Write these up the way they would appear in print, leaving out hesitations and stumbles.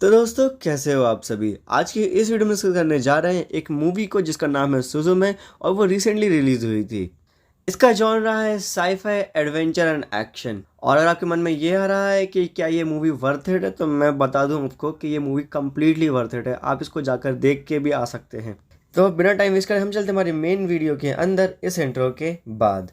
तो दोस्तों कैसे हो आप सभी। आज की इस वीडियो में डिस्कस करने जा रहे हैं एक मूवी को जिसका नाम है सुजुमे और वो रिसेंटली रिलीज हुई थी। इसका जॉनरा है साईफाई एडवेंचर एंड एक्शन। और अगर आपके मन में ये आ रहा है कि क्या ये मूवी वर्थ इट है, तो मैं बता दूं आपको कि ये मूवी कम्प्लीटली वर्थ इट है। आप इसको जाकर देख के भी आ सकते हैं। तो बिना टाइम वेस्ट करे हम चलते हमारे मेन वीडियो के अंदर इस इंट्रो के बाद।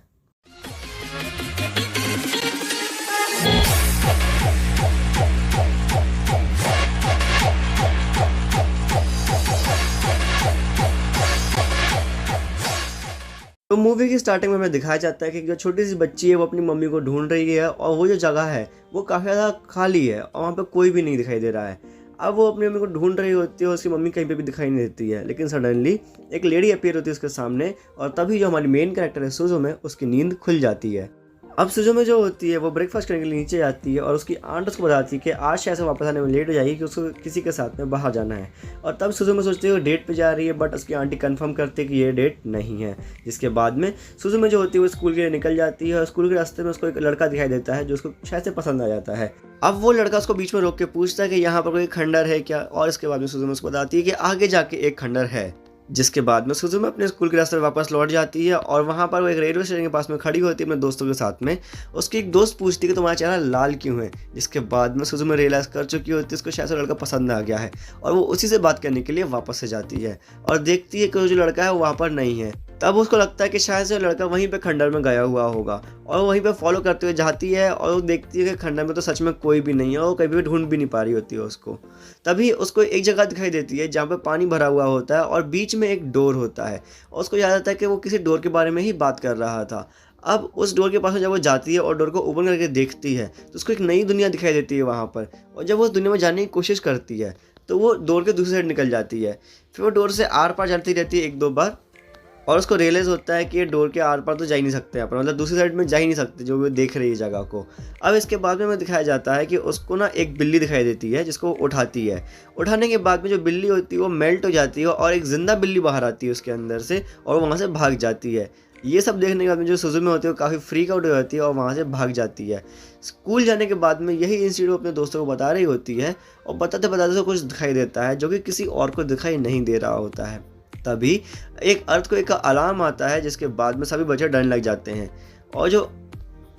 तो मूवी की स्टार्टिंग में हमें दिखाया जाता है कि जो छोटी सी बच्ची है वो अपनी मम्मी को ढूंढ रही है और वो जो जगह है वो काफ़ी ज़्यादा खाली है और वहाँ पे कोई भी नहीं दिखाई दे रहा है। अब वो अपनी मम्मी को ढूंढ रही होती है और उसकी मम्मी कहीं पे भी दिखाई नहीं देती है, लेकिन सडनली एक लेडी अपीयर होती है उसके सामने और तभी जो हमारी मेन कैरेक्टर है सुजुमे, उसकी नींद खुल जाती है। अब सुजुमे जो होती है वो ब्रेकफास्ट करने के लिए नीचे जाती है और उसकी आंट उसको बताती है कि आज शायद से वापस आने में लेट हो जाएगी कि उसको किसी के साथ में बाहर जाना है। और तब सुजुमे सोचती है वो डेट पे जा रही है, बट उसकी आंटी कंफर्म करती है कि ये डेट नहीं है। जिसके बाद में सुजुमे जो होती है वो स्कूल के लिए निकल जाती है और स्कूल के रास्ते में उसको एक लड़का दिखाई देता है जो उसको शायद से पसंद आ जाता है। अब वो लड़का उसको बीच में रोक के पूछता है कि यहाँ पर कोई खंडर है क्या, और इसके बाद में सुजुमे उसको बताती है कि आगे जाके एक खंडर है। जिसके बाद में सुजुमे अपने स्कूल के रास्ते में वापस लौट जाती है और वहाँ पर वो एक रेलवे स्टेशन के पास में खड़ी होती है अपने दोस्तों के साथ में। उसकी एक दोस्त पूछती है कि तुम्हारा चेहरा लाल क्यों है। जिसके बाद में सुजुमे रियलाइज़ कर चुकी होती है उसको शायद से लड़का पसंद आ गया है और वो उसी से बात करने के लिए वापस से जाती है और देखती है कि जो लड़का है वो वहाँ पर नहीं है। तब उसको लगता है कि शायद से लड़का वहीं पे खंडर में गया हुआ होगा और वहीं पे फॉलो करते हुए जाती है और वो देखती है कि खंडर में तो सच में कोई भी नहीं है और वो कहीं भी ढूंढ भी नहीं पा रही होती है उसको। तभी उसको एक जगह दिखाई देती है जहाँ पे पानी भरा हुआ होता है और बीच में एक डोर होता है और उसको याद आता है कि वो किसी डोर के बारे में ही बात कर रहा था। अब उस डोर के पास में जब वो जाती है और डोर को ओपन करके देखती है तो उसको एक नई दुनिया दिखाई देती है वहाँ पर। और जब वो उस दुनिया में जाने की कोशिश करती है तो वो डोर के दूसरी साइड निकल जाती है। फिर वो डोर से आर पार जाती रहती है एक दो बार और उसको रियलाइज़ होता है कि ये डोर के आर पार तो जा ही नहीं सकते अपन, मतलब दूसरी साइड में जा ही नहीं सकते जो वो देख रही है जगह को। अब इसके बाद में हमें दिखाया जाता है कि उसको ना एक बिल्ली दिखाई देती है जिसको उठाती है। उठाने के बाद में जो बिल्ली होती है वो मेल्ट हो जाती है और एक जिंदा बिल्ली बाहर आती है उसके अंदर से और वहाँ से भाग जाती है। ये सब देखने के बाद में जो सुजुमे होती है वो काफ़ी फ्रीक आउट हो जाती है और वहाँ से भाग जाती है। स्कूल जाने के बाद में यही इंसिडेंट अपने दोस्तों को बता रही होती है और बताते बताते उसको कुछ दिखाई देता है जो कि किसी और को दिखाई नहीं दे रहा होता है। तभी एक अर्थक्वेक का अलार्म आता है जिसके बाद में सभी बच्चे डरने लग जाते हैं और जो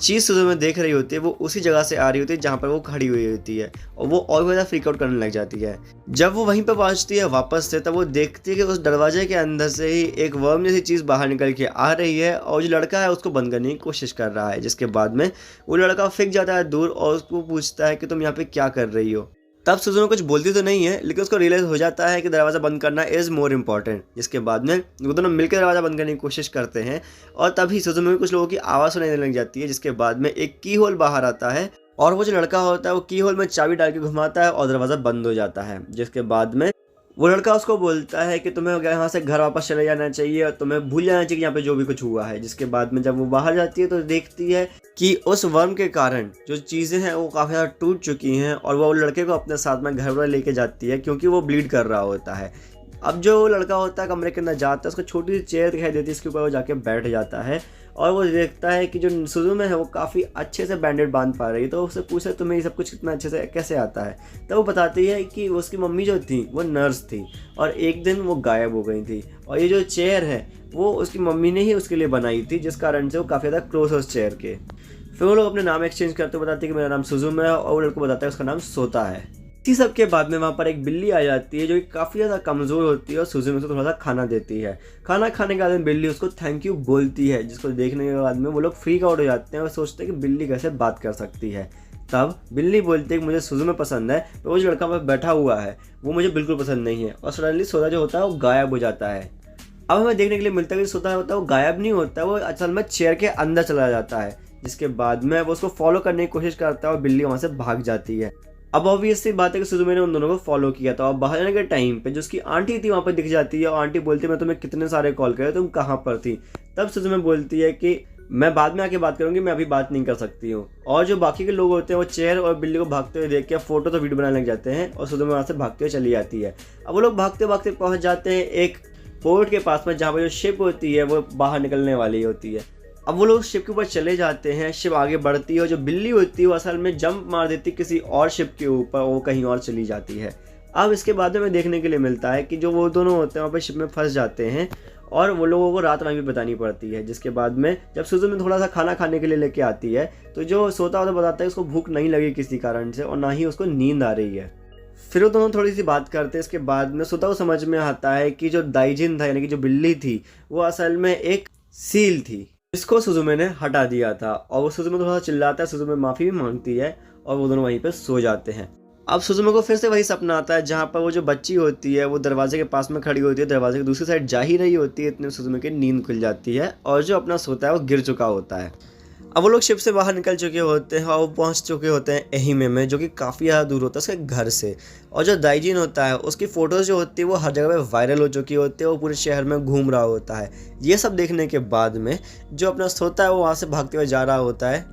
चीज़ सुजुमे देख रही होती है वो उसी जगह से आ रही होती है जहाँ पर वो खड़ी हुई होती है और वो और ज़्यादा फ्रीक आउट करने लग जाती है। जब वो वहीं पर पहुँचती है वापस से तब वो देखती है कि उस दरवाजे के अंदर से ही एक वर्म जैसी चीज़ बाहर निकल के आ रही है और जो लड़का है उसको बंद करने की कोशिश कर रहा है। जिसके बाद में वो लड़का फेंक जाता है दूर और उसको पूछता है कि तुम यहाँ पे क्या कर रही हो। तब सुजुमे कुछ बोलती तो नहीं है लेकिन उसको रियलाइज़ हो जाता है कि दरवाज़ा बंद करना इज़ मोर इम्पॉर्टेंट। जिसके बाद में वो दोनों मिलकर दरवाज़ा बंद करने की कोशिश करते हैं और तभी सुजुमे में कुछ लोगों की आवाज़ सुनाई देने लग जाती है। जिसके बाद में एक की होल बाहर आता है और वो जो लड़का होता है वो की होल में चाबी डाल के घुमाता है और दरवाज़ा बंद हो जाता है। जिसके बाद में वो लड़का उसको बोलता है कि तुम्हें यहाँ से घर वापस चले जाना चाहिए और तुम्हें भूल जाना चाहिए कि यहाँ पे जो भी कुछ हुआ है। जिसके बाद में जब वो बाहर जाती है तो देखती है कि उस वर्म के कारण जो चीज़ें हैं वो काफ़ी ज़्यादा टूट चुकी हैं और वो लड़के को अपने साथ में घर पर लेके जाती है क्योंकि वो ब्लीड कर रहा होता है। अब जो लड़का होता है कमरे के अंदर जाता है उसको छोटी सी चेयर दिखाई देती है, इसके ऊपर वो जाके बैठ जाता है और वो देखता है कि जो सुजुमे है वो काफ़ी अच्छे से बैंडेड बांध पा रही है। तो उससे पूछा तुम्हें ये सब कुछ कितना अच्छे से कैसे आता है। तो वो बताती है कि उसकी मम्मी जो थी वो नर्स थी और एक दिन वो गायब हो गई थी और ये जो चेयर है वो उसकी मम्मी ने ही उसके लिए बनाई थी, जिस कारण से वो काफ़ी ज़्यादा क्लोज है उस चेयर के। फिर वो लोग अपने नाम एक्सचेंज करते हुए बताते हैं कि मेरा नाम सुजुमे है और वो लड़को बताता है उसका नाम सोता है। इसी सब के बाद में वहाँ पर एक बिल्ली आ जाती है जो कि काफ़ी ज़्यादा कमज़ोर होती है और सुजुमे को थोड़ा सा खाना देती है। खाना खाने के बाद में बिल्ली उसको थैंक यू बोलती है, जिसको देखने के बाद में वो लोग फ्रीक आउट हो जाते हैं और सोचते हैं कि बिल्ली कैसे बात कर सकती है। तब बिल्ली बोलती है कि मुझे सुजुमे पसंद है, तो वो जो लड़का वहाँ बैठा हुआ है वो मुझे बिल्कुल पसंद नहीं है और सडनली सोता जो होता है वो गायब हो जाता है। अब हमें देखने के लिए मिलता है कि सोता होता है वो गायब नहीं होता, वो असल में चेयर के अंदर चला जाता है। जिसके बाद में वो उसको फॉलो करने की कोशिश करता है और बिल्ली वहाँ से भाग जाती है। अब ऑब्वियसली बात है कि सुजुमे ने उन दोनों को फॉलो किया था और बाहर जाने के टाइम पे जो उसकी आंटी थी वहाँ पर दिख जाती है और आंटी बोलती है मैं तुम्हें कितने सारे कॉल करे, तुम कहाँ पर थी। तब सुजुमे बोलती है कि मैं बाद में आके बात करूंगी, मैं अभी बात नहीं कर सकती हूँ। और जो बाकी के लोग होते हैं वो चेयर और बिल्ली को भागते हुए देख के फोटो तो वीडियो बनाने लग जाते हैं और सुजुमे वहाँ से भागते हुए चली जाती है। अब वो लोग भागते भागते पहुँच जाते हैं एक पोर्ट के पास में जहाँ पर जो शिप होती है वो बाहर निकलने वाली होती है। अब वो लोग शिप के ऊपर चले जाते हैं, शिप आगे बढ़ती है और जो बिल्ली होती है वो असल में जंप मार देती है किसी और शिप के ऊपर, वो कहीं और चली जाती है। अब इसके बाद में देखने के लिए मिलता है कि जो वो दोनों होते हैं वहाँ पर शिप में फंस जाते हैं और वो लोगों को रात वहीं भी बितानी पड़ती है। जिसके बाद में जब सुजुमी थोड़ा सा खाना खाने के लिए लेके आती है तो जो सोता होता बताता है उसको भूख नहीं लगी किसी कारण से और ना ही उसको नींद आ रही है। फिर वो दोनों थोड़ी सी बात करते हैं। इसके बाद में सोता को समझ में आता है कि जो दाइजिन था यानी कि जो बिल्ली थी वो असल में एक सील थी जिसको सुजुमे ने हटा दिया था। और वो सुजुमे थोड़ा सा चिल्लाता है, सुजुमे माफ़ी भी मांगती है और वो दोनों वहीं पे सो जाते हैं। अब सुजुमे को फिर से वही सपना आता है जहाँ पर वो जो बच्ची होती है वो दरवाजे के पास में खड़ी होती है, दरवाजे की दूसरी साइड जा ही रही होती है, इतने सुजुमे की नींद खुल जाती है और जो अपना सोता है वो गिर चुका होता है। अब वो लोग शिप से बाहर निकल चुके होते हैं और वो पहुंच चुके होते हैं एहिमे में, जो कि काफ़ी ज़्यादा दूर होता है उसके घर से। और जो दाइजिन होता है उसकी फ़ोटोज़ जो होती है वो हर जगह पे वायरल हो चुकी होती है, वो पूरे शहर में घूम रहा होता है। ये सब देखने के बाद में जो अपना सोता है वो वहाँ से भागते हुए जा रहा होता है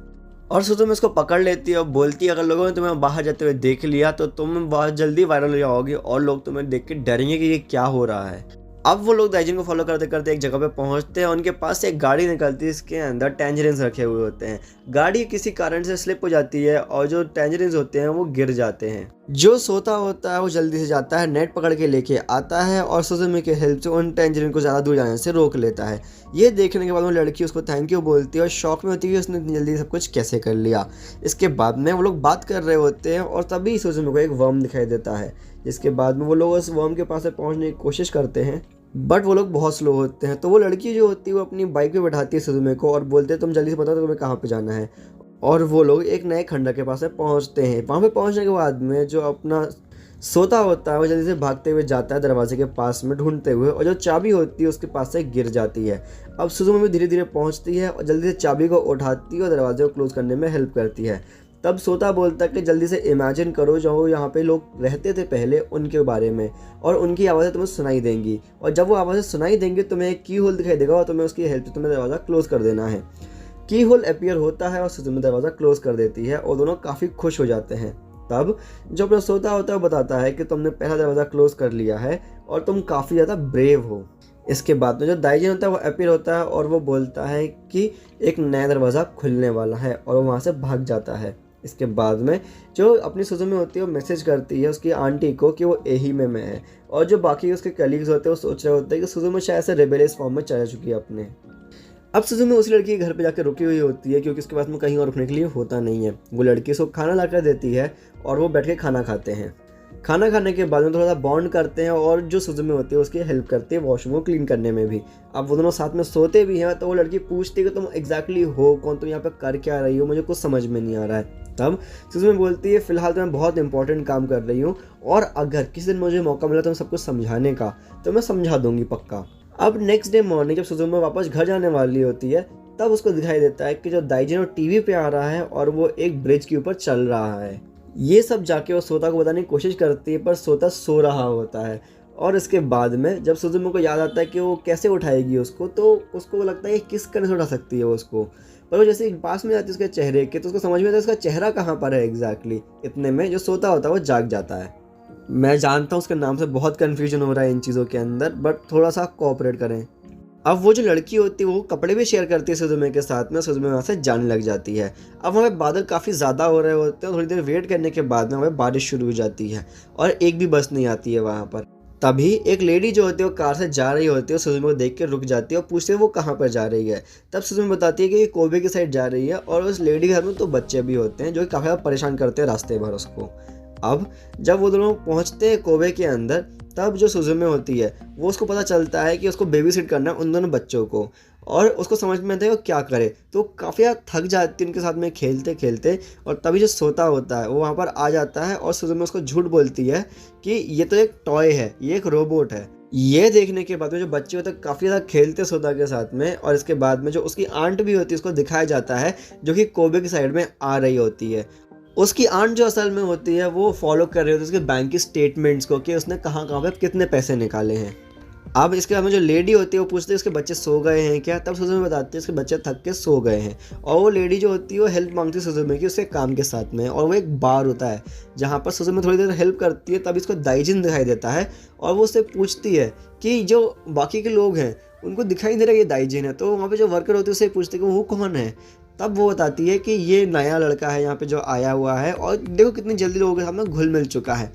और सुजुमे उसको पकड़ लेती है और बोलती है अगर लोगों ने तुम्हें बाहर जाते हुए देख लिया तो तुम बहुत जल्दी वायरल हो जाओगे और लोग तुम्हें देख के डरेंगे कि ये क्या हो रहा है। अब वो लोग दाइजिन को फॉलो करते करते एक जगह पे पहुंचते हैं। उनके पास से एक गाड़ी निकलती है, इसके अंदर टैंजरिन्स रखे हुए होते हैं। गाड़ी किसी कारण से स्लिप हो जाती है और जो टैंजरिन्स होते हैं वो गिर जाते हैं। जो सोता होता है वो जल्दी से जाता है, नेट पकड़ के लेके आता है और सुजुमी के हेल्प से उन टैंजरिन को ज़्यादा दूर जाने से रोक लेता है। ये देखने के बाद वो लड़की उसको थैंक यू बोलती है और शौक में होती है कि उसने इतनी जल्दी सब कुछ कैसे कर लिया। इसके बाद में वो लोग बात कर रहे होते हैं और तभी सुजुमी को एक वर्म दिखाई देता है। जिसके बाद में वो लोग उस वर्म के पास से पहुँचने की कोशिश करते हैं बट वो लोग बहुत स्लो होते हैं। तो वो लड़की जो होती है वो अपनी बाइक पे बैठाती है सुजुमे को और बोलते हैं तुम जल्दी से बताओ तो तुम्हें कहाँ पे जाना है। और वो लोग एक नए खंडर के पास से पहुँचते हैं। वहाँ पे पहुँचने के बाद में जो अपना सोता होता है वो जल्दी से भागते हुए जाता है दरवाजे के पास में ढूंढते हुए और जो चाबी होती है उसके पास से गिर जाती है। अब सुजुमे भी धीरे धीरे पहुँचती है और जल्दी से चाबी को उठाती है और दरवाजे को क्लोज करने में हेल्प करती है। तब सोता बोलता है कि जल्दी से इमेजिन करो जो यहाँ पे लोग रहते थे पहले उनके बारे में और उनकी आवाज़ें तुम्हें सुनाई देंगी और जब वो आवाज़ें सुनाई देंगी तुम्हें एक की होल दिखाई देगा और तुम्हें उसकी हेल्प से तुम्हें दरवाज़ा क्लोज कर देना है। की होल अपीयर होता है और सुजुमी दरवाज़ा क्लोज कर देती है और दोनों काफ़ी खुश हो जाते हैं। तब जो अपना सोता होता है वो बताता है कि तुमने पहला दरवाज़ा क्लोज कर लिया है और तुम काफ़ी ज़्यादा ब्रेव हो। इसके बाद में जो दाइजिन होता है वो अपीयर होता है और वो बोलता है कि एक नया दरवाज़ा खुलने वाला है और वो वहाँ से भाग जाता है। इसके बाद में जो अपनी सुजुमी होती है वो मैसेज करती है उसकी आंटी को कि वो एहिमे में है और जो बाकी उसके कलीग्स होते हैं वो सोच रहे होते हैं कि सुजुमी शायद से रेबेलियस फॉर्म में चला चुकी है अपने। अब सुजुमी उस लड़की के घर पे जाकर रुकी हुई होती है क्योंकि उसके पास में कहीं और रुकने के लिए होता नहीं है। वो लड़की उसको खाना ला कर देती है और वो बैठ के खाना खाते हैं। खाना खाने के बाद में थोड़ा सा बॉन्ड करते हैं और जो सुजुमी होती है उसकी हेल्प करती है वॉशरूम को क्लीन करने में भी। अब वो दोनों साथ में सोते भी हैं तो वो लड़की पूछती है कि तुम एग्जैक्टली हो कौन, तुम यहाँ पे कर क्या रही हो, मुझे कुछ समझ में नहीं आ रहा है। तब सुजुमी बोलती है फिलहाल तो मैं बहुत इंपॉर्टेंट काम कर रही हूँ और अगर किसी दिन मुझे मौका मिला तो मैं सब कुछ समझाने का तो मैं समझा दूंगी पक्का। अब नेक्स्ट डे मॉर्निंग जब सुजुमी वापस घर जाने वाली होती है तब उसको दिखाई देता है कि जो दाइजिन टीवी पे आ रहा है और वो एक ब्रिज के ऊपर चल रहा है। ये सब जाके वो सोता को बताने की कोशिश करती है पर सोता सो रहा होता है। और इसके बाद में जब सुजुमी को याद आता है कि वो कैसे उठाएगी उसको तो उसको लगता है कि किस तरह से उठा सकती है उसको, पर वो जैसे पास में जाती है उसके चेहरे के तो उसको समझ में आता है उसका चेहरा कहाँ पर है एग्जैक्टली। इतने में जो सोता होता है वो जाग जाता है। मैं जानता हूँ उसके नाम से बहुत कन्फ्यूजन हो रहा है इन चीज़ों के अंदर बट थोड़ा सा कोऑपरेट करें। अब वो जो लड़की होती है वो कपड़े भी शेयर करती है सुजुमी के साथ में, सुजुमी वहाँ से जाने लग जाती है। अब हमें बादल काफ़ी ज़्यादा हो रहे होते हैं, थोड़ी देर वेट करने के बाद में हमें बारिश शुरू हो जाती है और एक भी बस नहीं आती है वहाँ पर। तभी एक लेडी जो होती है वो कार से जा रही होती है, सुजुमी को देख के रुक जाती है और पूछती है वो कहाँ पर जा रही है। तब सुजुमी बताती है कि ये कोबे की साइड जा रही है और उस लेडी के घर में तो बच्चे भी होते हैं जो कि काफ़ी ज़्यादा परेशान करते हैं रास्ते भर उसको। अब जब वो दोनों पहुँचते हैं कोबे के अंदर तब जो सुजुमी होती है वो उसको पता चलता है कि उसको बेबी सिट करना है उन दोनों बच्चों को और उसको समझ में आता है वो क्या करे। तो काफ़ी ज़्यादा थक जाती है उनके साथ में खेलते खेलते और तभी जो सोता होता है वो वहाँ पर आ जाता है और सुजुमी उसको झूठ बोलती है कि ये तो एक टॉय है, ये एक रोबोट है। ये देखने के बाद में जो बच्चे होते हैं काफ़ी ज़्यादा खेलते सोता के साथ में और इसके बाद में जो उसकी आंट भी होती है उसको दिखाया जाता है जो कि कोबे की साइड में आ रही होती है। उसकी आंट जो असल में होती है वो फॉलो कर रही होती है उसके बैंक की स्टेटमेंट्स को कि उसने कहाँ कहाँ पे कितने पैसे निकाले हैं। अब इसके बाद में जो लेडी होती है वो पूछती है उसके बच्चे सो गए हैं क्या। तब सुजुमी बताती है उसके बच्चे थक के सो गए हैं और वो लेडी जो होती है वो हेल्प मांगती है सुजुमी की उसके काम के साथ में और वो एक बार होता है जहाँ पर सुजुमी थोड़ी देर हेल्प करती है। तब इसको दाइजिन दिखाई देता है और वो उससे पूछती है कि जो बाकी के लोग हैं उनको दिखाई नहीं दे रहा ये दाइजिन है। तो वहाँ पे जो वर्कर होते हैं उससे पूछते हैं कि वो कौन है। तब वो बताती है कि ये नया लड़का है यहाँ पे जो आया हुआ है, और देखो कितनी जल्दी लोगों के सामने घुल मिल चुका है।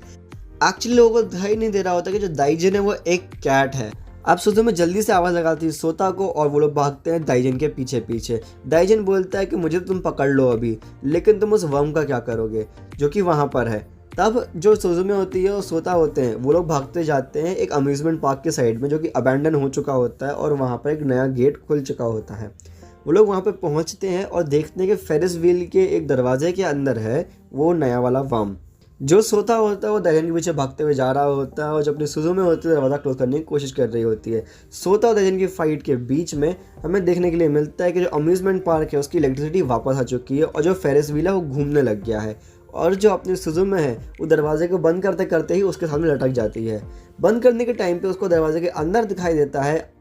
एक्चुअली लोगों को दिखाई नहीं दे रहा होता कि जो दाइजिन है वो एक कैट है। अब सुजो में जल्दी से आवाज़ लगाती है सोता को, और वो लोग भागते हैं दाइजिन के पीछे पीछे। दाइजिन बोलता है कि मुझे तो तुम पकड़ लो अभी, लेकिन तुम उस वर्म का क्या करोगे जो कि वहाँ पर है। तब जो सुजुमे होती है और सोता होते हैं, वो लोग भागते जाते हैं एक अम्यूज़मेंट पार्क के साइड में जो कि अबैंडन हो चुका होता है, और वहाँ पर एक नया गेट खुल चुका होता है। वो लोग वहाँ पे पहुँचते हैं और देखते हैं कि फेरिस व्हील के एक दरवाजे के अंदर है वो नया वाला वर्म। जो सोता होता है वो दाइजिन के पीछे भागते हुए जा रहा होता है, और जो अपनी सुजुमे होती है दरवाज़ा क्लोज करने की कोशिश कर रही होती है। सोता और दाइजिन की फाइट के बीच में हमें देखने के लिए मिलता है कि जो अम्यूज़मेंट पार्क है उसकी इलेक्ट्रिसिटी वापस आ चुकी है, और जो फेरिस व्हील है वो घूमने लग गया है, और जो अपनी सुजुमे है वो दरवाजे को बंद करते करते ही उसके सामने लटक जाती है। बंद करने के टाइम पे उसको दरवाजे के अंदर दिखाई देता है,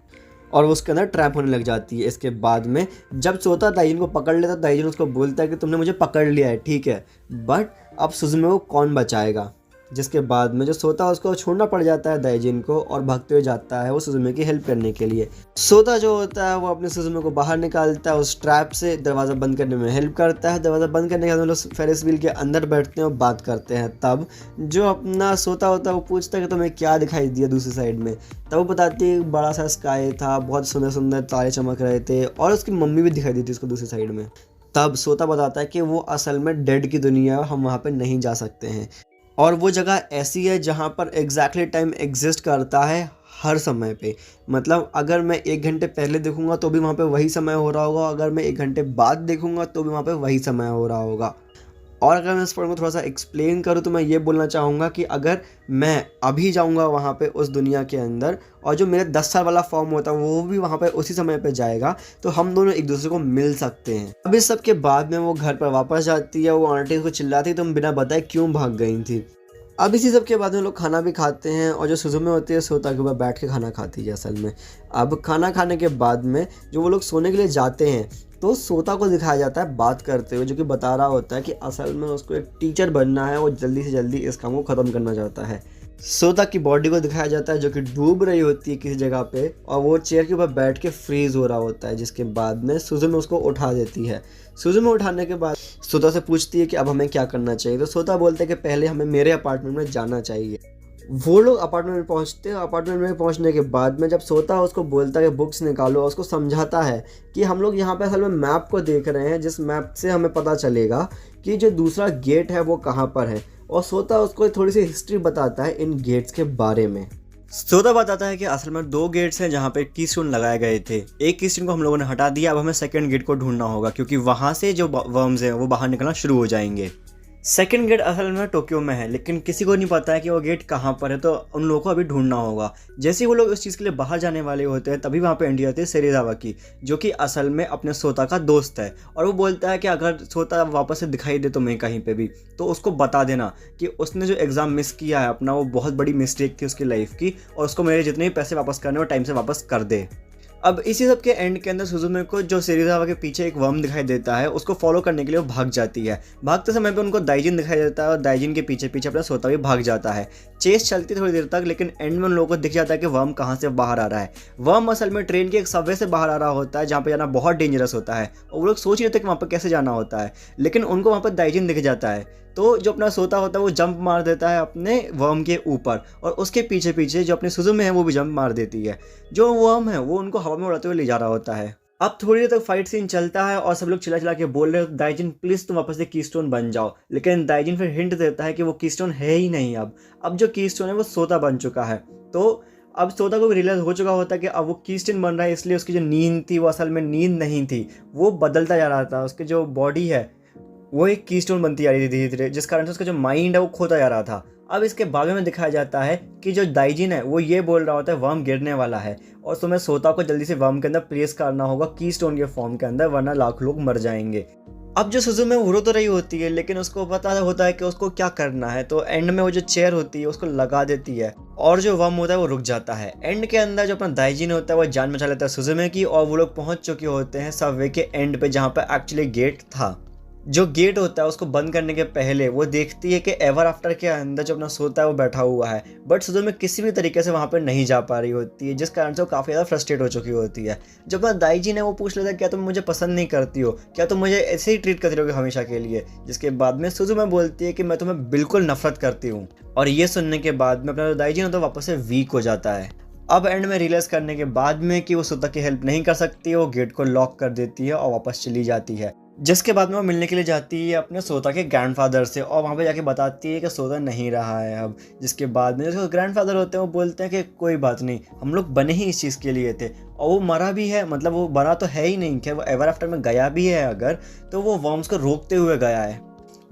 और वो उसके अंदर ट्रैप होने लग जाती है। इसके बाद में जब सोता दाइजिन को पकड़ लेता, दाइजिन उसको बोलता है कि तुमने मुझे पकड़ लिया है, ठीक है, बट अब सुजुमे को कौन बचाएगा। जिसके बाद में जो सोता उसको छोड़ना पड़ जाता है दाइजिन को, और भागते हुए जाता है वो सुजुमे की हेल्प करने के लिए। सोता जो होता है वो अपने सुजुमे को बाहर निकालता है उस ट्रैप से, दरवाज़ा बंद करने में हेल्प करता है। दरवाज़ा बंद करने के बाद लोग फेरिस व्हील के अंदर बैठते हैं और बात करते हैं। तब जो अपना सोता होता है वो पूछता है कि तुम्हें क्या दिखाई दिया दूसरी साइड में। तब वो बताती है बड़ा सा स्काई था, बहुत सुंदर सुंदर तारे चमक रहे थे, और उसकी मम्मी भी दिखाई दी थी उसको दूसरी साइड में। तब सोता बताता है कि वो असल में डेड की दुनिया है, हम वहाँ पे नहीं जा सकते हैं, और वो जगह ऐसी है जहाँ पर एग्जैक्टली टाइम एग्जिस्ट करता है हर समय पे। मतलब अगर मैं 1 घंटे पहले देखूंगा तो भी वहाँ पे वही समय हो रहा होगा, अगर मैं 1 घंटे बाद देखूंगा तो भी वहाँ पे वही समय हो रहा होगा। और अगर मैं इस पॉइंट को थोड़ा सा एक्सप्लेन करूँ तो मैं ये बोलना चाहूँगा कि अगर मैं अभी जाऊँगा वहाँ पे उस दुनिया के अंदर, और जो मेरे 10 साल वाला फॉर्म होता है वो भी वहाँ पे उसी समय पे जाएगा, तो हम दोनों एक दूसरे को मिल सकते हैं। अब इस सब के बाद में वो घर पर वापस जाती है। वो आंटी को चिल्लाती तुम बिना बताए क्यों भाग गई थी। अब इसी सब के बाद में लोग खाना भी खाते हैं, और जो सुजुमे होती है सोता के ऊपर बैठ के खाना खाती है असल में। अब खाना खाने के बाद में जो वो लोग सोने के लिए जाते हैं, तो सोता को दिखाया जाता है बात करते हुए, जो कि बता रहा होता है कि असल में उसको एक टीचर बनना है, वो जल्दी से जल्दी इस काम को ख़त्म करना चाहता है। सोता की बॉडी को दिखाया जाता है जो कि डूब रही होती है किसी जगह पे, और वो चेयर के ऊपर बैठ के फ्रीज हो रहा होता है। जिसके बाद में सुजुमे उसको उठा देती है। सुजुमे उठाने के बाद सोता से पूछती है कि अब हमें क्या करना चाहिए। तो सोता बोलते हैं कि पहले हमें मेरे अपार्टमेंट में जाना चाहिए। वो लोग अपार्टमेंट में पहुंचते हैं। अपार्टमेंट में पहुंचने के बाद में जब सोता उसको बोलता है कि बुक्स निकालो, और उसको समझाता है कि हम लोग यहाँ पे असल में मैप को देख रहे हैं, जिस मैप से हमें पता चलेगा कि जो दूसरा गेट है वो कहाँ पर है। और सोता उसको थोड़ी सी हिस्ट्री बताता है इन गेट्स के बारे में। सोता बताता है कि असल में 2 गेट्स हैं जहाँ पे कीस्टोन लगाए गए थे। एक कीस्टोन को हम लोगों ने हटा दिया, अब हमें सेकंड गेट को ढूंढना होगा, क्योंकि वहाँ से जो वर्म्स हैं वो बाहर निकलना शुरू हो जाएंगे। सेकंड गेट असल में टोक्यो में है, लेकिन किसी को नहीं पता है कि वो गेट कहाँ पर है, तो उन लोगों को अभी ढूंढना होगा। जैसे ही वो लोग उस चीज़ के लिए बाहर जाने वाले होते हैं, तभी वहाँ पे एंट्री आती है सेरिज़ावा की, जो कि असल में अपने सोता का दोस्त है। और वो बोलता है कि अगर सोता वापस से दिखाई दे तुम्हें कहीं पे भी, तो उसको बता देना कि उसने जो एग्ज़ाम मिस किया है अपना, वो बहुत बड़ी मिस्टेक थी उसकी लाइफ की, और उसको मेरे जितने भी पैसे वापस करने वो टाइम से वापस कर दे। अब इसी सब के एंड के अंदर सुजुमे को जो सेरिज़ावा के पीछे एक वर्म दिखाई देता है, उसको फॉलो करने के लिए वो भाग जाती है। भागते समय पे उनको दाइजिन दिखाई देता है, और दाइजिन के पीछे पीछे अपना सोता भी भाग जाता है। चेस चलती थोड़ी देर तक, लेकिन एंड में उन लोगों को दिख जाता है कि वर्म कहाँ से बाहर आ रहा है। वर्म असल में ट्रेन के एक सबवे से बाहर आ रहा होता है, जहाँ पे जाना बहुत डेंजरस होता है, और वो लोग सोच रहे थे कि वहाँ पर कैसे जाना होता है, लेकिन उनको वहाँ पर दाइजिन दिख जाता है। तो जो अपना सोता होता है वो जंप मार देता है अपने वर्म के ऊपर, और उसके पीछे पीछे जो अपनी सुजुमे है वो भी जंप मार देती है। जो वर्म है वो उनको हवा में उड़ाते हुए ले जा रहा होता है। अब थोड़ी देर तक फाइट सीन चलता है, और सब लोग चिल्ला चिल्ला के बोल रहे हो दाइजिन प्लीज़ तुम वापस से कीस्टोन बन जाओ। लेकिन दाइजिन फिर हिंट देता है कि वो कीस्टोन है ही नहीं। अब जो कीस्टोन है वो सोता बन चुका है। तो अब सोता को भी रियलाइज हो चुका होता है कि अब वो कीस्टोन बन रहा है, इसलिए उसकी जो नींद थी वो असल में नींद नहीं थी, वो बदलता जा रहा था। उसकी जो बॉडी है वो एक कीस्टोन बनती जा रही थी धीरे धीरे, जिस कारण से उसका जो माइंड है वो खोता जा रहा था। अब इसके बारे में दिखाया जाता है कि जो दाइजिन है वो ये बोल रहा होता है वर्म गिरने वाला है, और तुम्हें सोता को जल्दी से वर्म के अंदर प्लेस करना होगा कीस्टोन के फॉर्म के अंदर, वरना लाख लोग मर जाएंगे। अब जो सुजुमे रो तो रही होती है, लेकिन उसको पता होता है कि उसको क्या करना है, तो एंड में वो जो चेयर होती है उसको लगा देती है, और जो वर्म होता है वो रुक जाता है। एंड के अंदर जो अपना दाइजिन होता है वो जान बचा लेता है सुजुमे की, और वो लोग पहुंच चुके होते हैं सबवे के एंड पे, जहाँ पे एक्चुअली गेट था। जो गेट होता है उसको बंद करने के पहले वो देखती है कि एवर आफ्टर के अंदर जो अपना सोता है वो बैठा हुआ है, बट सुजुमे किसी भी तरीके से वहाँ पर नहीं जा पा रही होती है, जिस कारण से वो काफ़ी ज़्यादा फ्रस्ट्रेट हो चुकी होती है। जब अपना दाईजी ने वो पूछ लेता है क्या तुम मुझे पसंद नहीं करती हो, क्या तुम मुझे ऐसे ही ट्रीट करती रहोगे हमेशा के लिए, जिसके बाद में सुजुमे बोलती है कि मैं तुम्हें बिल्कुल नफरत करती हूँ। और ये सुनने के बाद में अपना दाईजी ने तो वापस से वीक हो जाता है। अब एंड में रियलाइज़ करने के बाद में कि वो सोता की हेल्प नहीं कर सकती, वो गेट को लॉक कर देती है और वापस चली जाती है। जिसके बाद में वो मिलने के लिए जाती है अपने सोता के ग्रैंडफादर से और वहाँ पे जाके बताती है कि सोता नहीं रहा है अब। जिसके बाद में जो ग्रैंडफादर होते हैं वो बोलते हैं कि कोई बात नहीं, हम लोग बने ही इस चीज़ के लिए थे और वो मरा भी है, मतलब वो मरा तो है ही नहीं, कि वो एवर आफ्टर में गया भी है अगर, तो वो वर्म्स को रोकते हुए गया है,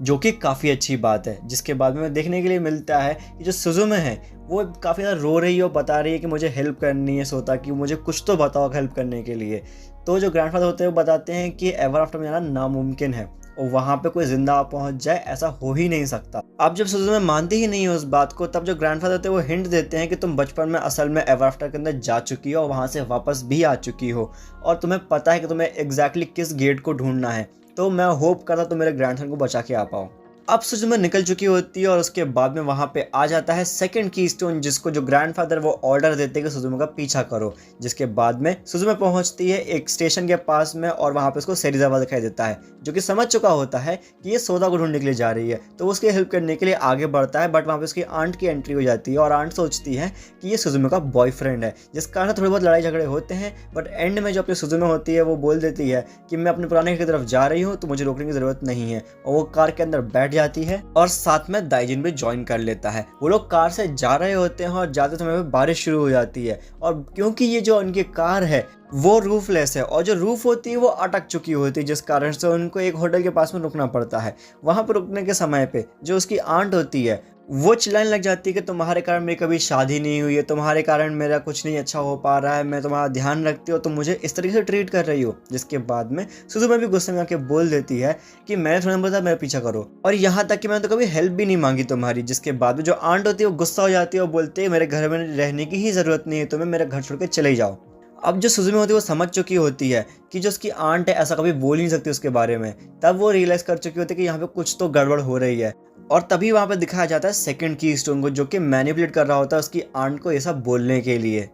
जो कि काफ़ी अच्छी बात है। जिसके बाद में देखने के लिए मिलता है कि जो सुजुमे है वो काफ़ी ज़्यादा रो रही है और बता रही है कि मुझे हेल्प करनी है सोता की, मुझे कुछ तो बताओ हेल्प करने के लिए। तो जो ग्रैंडफादर होते हैं वो बताते हैं कि एवर आफ्टर में जाना नामुमकिन है और वहाँ पे कोई जिंदा पहुँच जाए ऐसा हो ही नहीं सकता। अब जब सुजुमे मानती ही नहीं है उस बात को, तब जो ग्रैंडफादर होते हैं वो हिंट देते हैं कि तुम बचपन में असल में एवर आफ्टर के अंदर जा चुकी हो और वहाँ से वापस भी आ चुकी हो और तुम्हें पता है कि तुम्हें एग्जैक्टली किस गेट को ढूंढना है। तो मैं होप करता तुम मेरे ग्रैंडसन को बचा के आ पाओ। अब सुजुमे निकल चुकी होती है और उसके बाद में वहाँ पे आ जाता है सेकंड कीस्टोन, जिसको जो ग्रैंडफादर वो ऑर्डर देते हैं कि सुजुमे का पीछा करो। जिसके बाद में सुजुमे पहुँचती है एक स्टेशन के पास में और वहाँ पे उसको सेरिज़ावा दिखाई देता है, जो कि समझ चुका होता है कि ये सोदा को ढूंढने के लिए जा रही है, तो वो उसकी हेल्प करने के लिए आगे बढ़ता है। बट वहाँ पे उसकी आंट की एंट्री हो जाती है और आंट सोचती है कि ये सुजुमे का बॉयफ्रेंड है, जिस कारण थोड़े बहुत लड़ाई झगड़े होते हैं। बट एंड में जो अपनी सुजुमे होती है वो बोल देती है कि मैं अपने पुराने घर की तरफ जा रही हूँ, तो मुझे रोकने की ज़रूरत नहीं है, और वो कार के अंदर बैठ जाती है और साथ में दाइजिन भी ज्वाइन कर लेता है। वो लोग कार से जा रहे होते हैं और जाते समय में बारिश शुरू हो जाती है, और क्योंकि ये जो उनकी कार है वो रूफलेस है और जो रूफ होती है वो अटक चुकी होती है, जिस कारण से उनको एक होटल के पास में रुकना पड़ता है। वहाँ पर रुकने के समय पे जो उसकी आंट होती है वो चिल्लाने लग जाती है कि तुम्हारे कारण मेरी कभी शादी नहीं हुई है, तुम्हारे कारण मेरा कुछ नहीं अच्छा हो पा रहा है, मैं तुम्हारा ध्यान रखती हूँ, तुम मुझे इस तरीके से ट्रीट कर रही हो। जिसके बाद में सुजुमे भी गुस्से में आके बोल देती है कि मैंने तुम्हें बोला मेरा पीछा करो, और यहाँ तक कि मैंने तो कभी हेल्प भी नहीं मांगी तुम्हारी। जिसके बाद में जो आंट होती है वो गुस्सा हो जाती है और बोलती है मेरे घर में रहने की ही ज़रूरत नहीं है, तुम्हें मेरा घर छोड़ के चले जाओ। अब जो सुजुमे होती है वो समझ चुकी होती है कि जो उसकी आंट है ऐसा कभी बोल ही नहीं सकती उसके बारे में। तब वो रियलाइज़ कर चुकी होती है कि यहाँ पे कुछ तो गड़बड़ हो रही है, और तभी वहाँ पे दिखाया जाता है सेकंड की स्टोन को, जो कि मैनिपुलेट कर रहा होता है उसकी आंट को ये सब बोलने के लिए।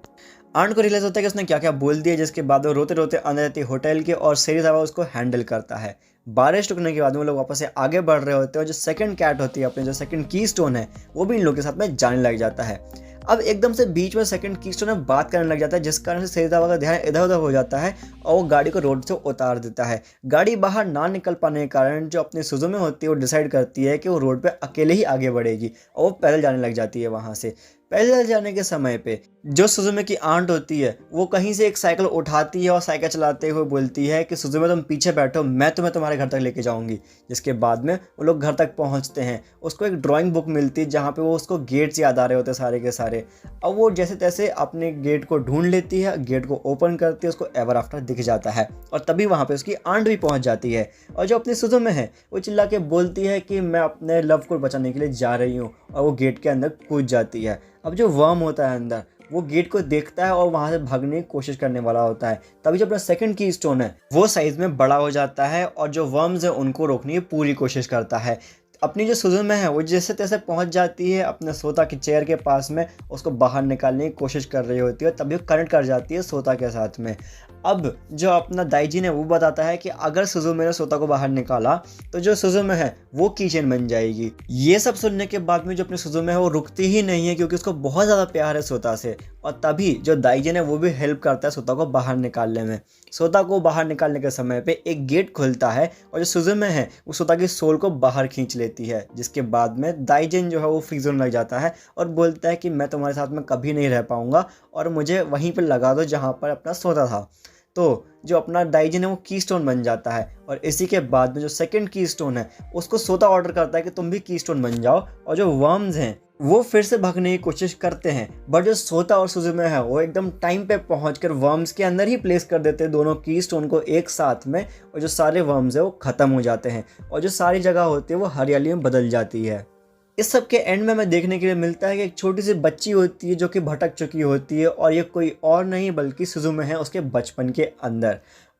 आंट को रियलाइज़ होता है कि उसने क्या क्या बोल दिया, जिसके बाद वो रोते रोते अंदर जाती है होटल के और सेरिज़ावा उसको हैंडल करता है। बारिश रुकने के बाद वो लोग वापस से आगे बढ़ रहे होते हैं और जो सेकंड कैट होती है अपने जो सेकंड की स्टोन है वो भी इन लोगों के साथ में जाने लग जाता है। अब एकदम से बीच में सेकंड की स्टोन में बात करने लग जाता है, जिस कारण से सेरिज़ावा का ध्यान इधर उधर हो जाता है और वो गाड़ी को रोड से उतार देता है। गाड़ी बाहर ना निकल पाने के कारण जो अपनी सुजुमे होती है वो डिसाइड करती है कि वो रोड पे अकेले ही आगे बढ़ेगी और वो पैदल जाने लग जाती है। वहाँ से पैदल जाने के समय पे जो सुजुमे की आंट होती है वो कहीं से एक साइकिल उठाती है और साइकिल चलाते हुए बोलती है कि सुजुमे तुम पीछे बैठो, मैं तुम्हें तुम्हारे घर तक लेके जाऊंगी। जिसके बाद में वो लोग घर तक पहुंचते हैं। उसको एक ड्राइंग बुक मिलती है जहाँ पे वो उसको गेट्स याद आ रहे होते हैं सारे के सारे। अब वो जैसे तैसे अपने गेट को ढूंढ लेती है, गेट को ओपन करती है, उसको एवर आफ्टर दिख जाता है और तभी वहाँ पे उसकी आंट भी पहुँच जाती है। और जो अपनी सुजुमे है वो चिल्ला के बोलती है कि मैं अपने लव को बचाने के लिए जा रही हूँ, और वो गेट के अंदर कूद जाती है। अब जो वर्म होता है अंदर वो गेट को देखता है और वहां से भागने की कोशिश करने वाला होता है। तभी जो अपना सेकंड की स्टोन है वो साइज में बड़ा हो जाता है और जो वर्म्स है उनको रोकने की पूरी कोशिश करता है। अपनी जो सुजुमे है वो जैसे तैसे पहुंच जाती है अपने सोता की चेयर के पास में, उसको बाहर निकालने की कोशिश कर रही होती है, तभी वो कनेक्ट कर जाती है सोता के साथ में। अब जो अपना दाइजी ने वो बताता है कि अगर सुजुमे ने सोता को बाहर निकाला तो जो सुजुमे है वो कीचेन बन जाएगी। ये सब सुनने के बाद में जो अपनी सुजुमे है वो रुकती ही नहीं है, क्योंकि उसको बहुत ज़्यादा प्यार है सोता से। और तभी जो दाइजी ने वो भी हेल्प करता है सोता को बाहर निकालने में। सोता को बाहर निकालने के समय पे एक गेट खुलता है और जो सुजुमे है वो सोता की सोल को बाहर खींच लेती है। जिसके बाद में दाइजिन जो है वो फ्रीज होने लग जाता है और बोलता है कि मैं तुम्हारे साथ में कभी नहीं रह पाऊंगा और मुझे वहीं पर लगा दो जहाँ पर अपना सोता था। तो जो अपना दाइजिन है वो की स्टोन बन जाता है, और इसी के बाद में जो सेकंड की स्टोन है उसको सोता ऑर्डर करता है कि तुम भी की स्टोन बन जाओ। और जो वर्म्स हैं वो फिर से भागने की कोशिश करते हैं, बट जो सोता और सुजुमे है वो एकदम टाइम पे पहुंचकर वर्म्स के अंदर ही प्लेस कर देते हैं दोनों की स्टोन को एक साथ में, और जो सारे वर्म्स है वो ख़त्म हो जाते हैं और जो सारी जगह होती है वो हरियाली में बदल जाती है। इस सब के एंड में हमें देखने के लिए मिलता है कि एक छोटी सी बच्ची होती है जो कि भटक चुकी होती है, और ये कोई और नहीं बल्कि सुजुमे है उसके बचपन के अंदर।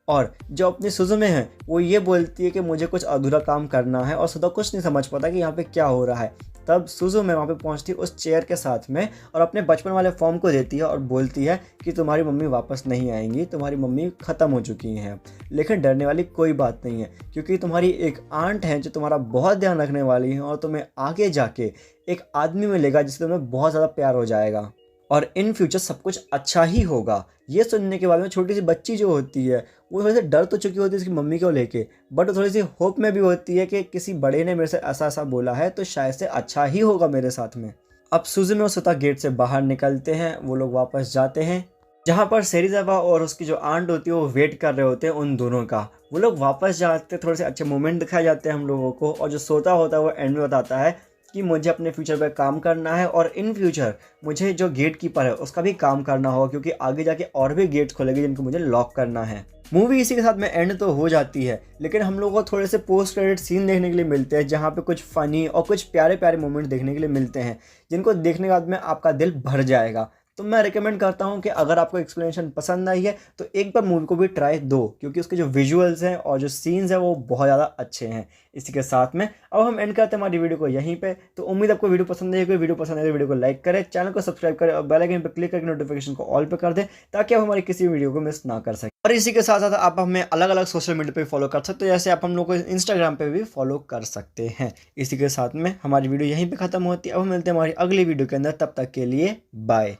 और जो अपनी सुजुमे है वो ये बोलती है कि मुझे कुछ अधूरा काम करना है और सुधा कुछ नहीं समझ पाता कि यहाँ पे क्या हो रहा है। तब सुजुमे वहाँ पे पहुँचती है उस चेयर के साथ में और अपने बचपन वाले फॉर्म को देती है और बोलती है कि तुम्हारी मम्मी वापस नहीं आएंगी, तुम्हारी मम्मी ख़त्म हो चुकी हैं। लेकिन डरने वाली कोई बात नहीं है, क्योंकि तुम्हारी एक आंट है जो तुम्हारा बहुत ध्यान रखने वाली है और तुम्हें आगे जाके एक आदमी मिलेगा जिससे तुम्हें बहुत ज़्यादा प्यार हो जाएगा और इन फ्यूचर सब कुछ अच्छा ही होगा। ये सुनने के बाद में छोटी सी बच्ची जो होती है वो थोड़ी सी डर तो चुकी होती है उसकी मम्मी को लेके, बट थोड़ी सी होप में भी होती है कि किसी बड़े ने मेरे से ऐसा ऐसा बोला है तो शायद से अच्छा ही होगा मेरे साथ में। अब सुजुमे और सुता गेट से बाहर निकलते हैं, वो लोग वापस जाते हैं जहाँ पर सेरिज़ावा और उसकी जो आंट होती है वो वेट कर रहे होते हैं उन दोनों का। वो लोग वापस जाते हैं, थोड़े से अच्छे मोमेंट दिखाए जाते हैं हम लोगों को, और जो सोता होता है वो एंड में बताता है कि मुझे अपने फ्यूचर पे काम करना है और इन फ्यूचर मुझे जो गेट कीपर है उसका भी काम करना होगा, क्योंकि आगे जाके और भी गेट्स खोलेंगे जिनको मुझे लॉक करना है। मूवी इसी के साथ में एंड तो हो जाती है, लेकिन हम लोगों को थोड़े से पोस्ट क्रेडिट सीन देखने के लिए मिलते हैं जहाँ पे कुछ फ़नी और कुछ प्यारे प्यारे मोमेंट देखने के लिए मिलते हैं जिनको देखने के बाद में आपका दिल भर जाएगा। तो मैं रिकमेंड करता हूँ कि अगर आपको एक्सप्लेनेशन पसंद आई है तो एक बार मूवी को भी ट्राई दो, क्योंकि उसके जो विजुअल्स हैं और जो सीन्स हैं वो बहुत ज़्यादा अच्छे हैं। इसी के साथ में अब हम एंड करते हैं हमारी वीडियो को यहीं पे। तो उम्मीद आपको वीडियो पसंद आई, वीडियो पसंद आए तो वीडियो को लाइक करें, चैनल को सब्सक्राइब करें और बेल आइकन पर क्लिक करके नोटिफिकेशन को ऑल पे कर दें ताकि आप हमारी किसी वीडियो को मिस ना कर सकें। और इसी के साथ साथ आप हमें अलग अलग सोशल मीडिया पे फॉलो कर सकते हो, जैसे आप हम लोग को इंस्टाग्राम पे भी फॉलो कर सकते हैं। इसी के साथ में हमारी वीडियो यहीं पे खत्म होती है। अब हम मिलते हैं हमारी अगली वीडियो के अंदर, तब तक के लिए बाय।